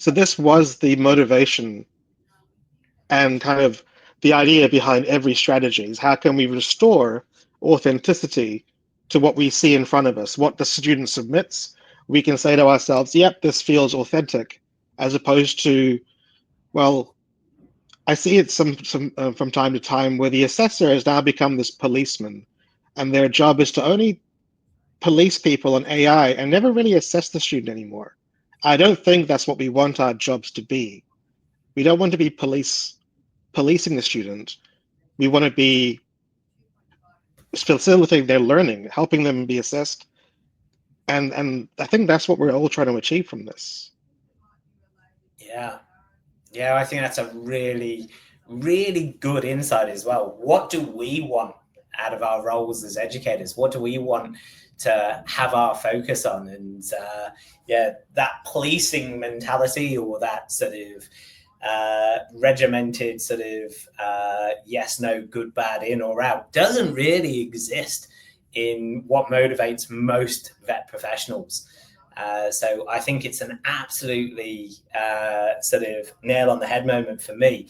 So this was the motivation and kind of the idea behind every strategy is how can we restore authenticity to what we see in front of us, what the student submits. We can say to ourselves, yep, this feels authentic, as opposed to, well, I see it from time to time where the assessor has now become this policeman, and their job is to only police people on AI and never really assess the student anymore. I don't think that's what we want our jobs to be. We don't want to be policing the student. We want to be facilitating their learning, helping them be assessed, and I think that's what we're all trying to achieve from this. Yeah. Yeah, I think that's a really, really good insight as well. What do we want out of our roles as educators? What do we want to have our focus on? And yeah, that policing mentality, or that sort of regimented sort of yes, no, good, bad, in or out, doesn't really exist in what motivates most vet professionals. So I think it's an absolutely sort of nail on the head moment for me